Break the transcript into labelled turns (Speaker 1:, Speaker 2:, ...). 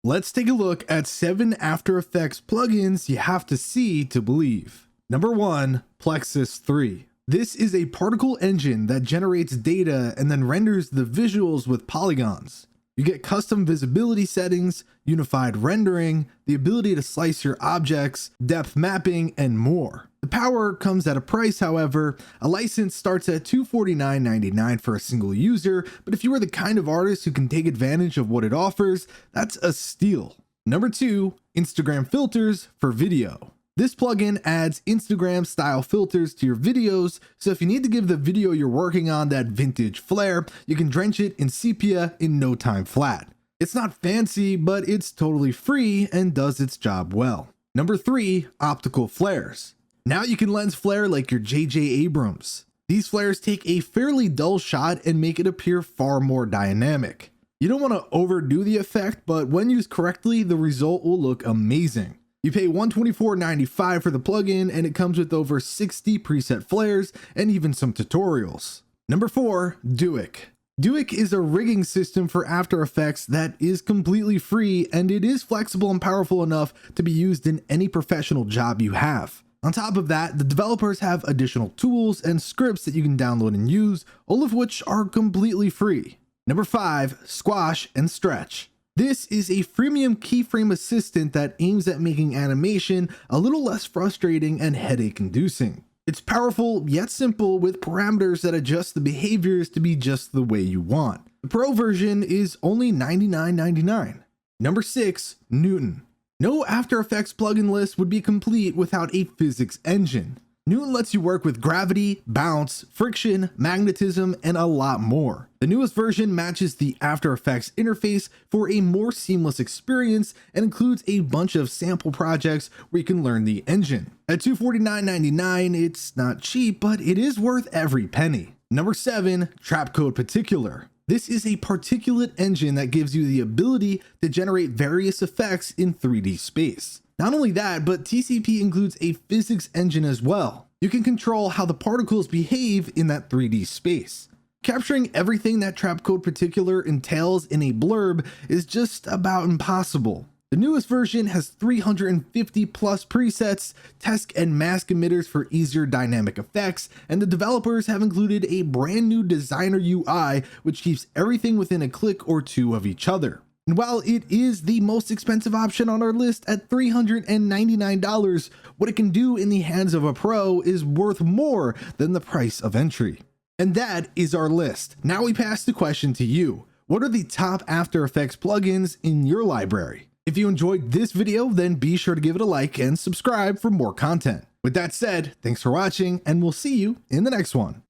Speaker 1: Let's take a look at 7 After Effects plugins you have to see to believe. Number 1, Plexus 3. This is a particle engine that generates data and then renders the visuals with polygons. You get custom visibility settings, unified rendering, the ability to slice your objects, depth mapping, and more. The power comes at a price, however. A license starts at $249.99 for a single user, but if you are the kind of artist who can take advantage of what it offers, that's a steal. Number 2, Instagram filters for video. This plugin adds Instagram style filters to your videos, so if you need to give the video you're working on that vintage flair, you can drench it in sepia in no time flat. It's not fancy, but it's totally free and does its job well. Number 3, Optical Flares. Now you can lens flare like your J.J. Abrams. These flares take a fairly dull shot and make it appear far more dynamic. You don't want to overdo the effect, but when used correctly, the result will look amazing. You pay $124.95 for the plugin, and it comes with over 60 preset flares and even some tutorials. Number 4, Duik. Duik is a rigging system for After Effects that is completely free, and it is flexible and powerful enough to be used in any professional job you have. On top of that, the developers have additional tools and scripts that you can download and use, all of which are completely free. Number 5, Squash and Stretch. This is a freemium keyframe assistant that aims at making animation a little less frustrating and headache-inducing. It's powerful yet simple with parameters that adjust the behaviors to be just the way you want. The Pro version is only $99.99. Number 6, Newton. No After Effects plugin list would be complete without a physics engine. Newton lets you work with gravity, bounce, friction, magnetism, and a lot more. The newest version matches the After Effects interface for a more seamless experience and includes a bunch of sample projects where you can learn the engine. At $249.99, it's not cheap, but it is worth every penny. Number 7, Trapcode Particular. This is a particulate engine that gives you the ability to generate various effects in 3D space. Not only that, but TCP includes a physics engine as well. You can control how the particles behave in that 3D space. Capturing everything that Trapcode Particular entails in a blurb is just about impossible. The newest version has 350 plus presets, test and mask emitters for easier dynamic effects, and the developers have included a brand new designer UI which keeps everything within a click or two of each other. And while it is the most expensive option on our list at $399, what it can do in the hands of a pro is worth more than the price of entry. And that is our list. Now we pass the question to you. What are the top After Effects plugins in your library? If you enjoyed this video, then be sure to give it a like and subscribe for more content. With that said, thanks for watching, and we'll see you in the next one.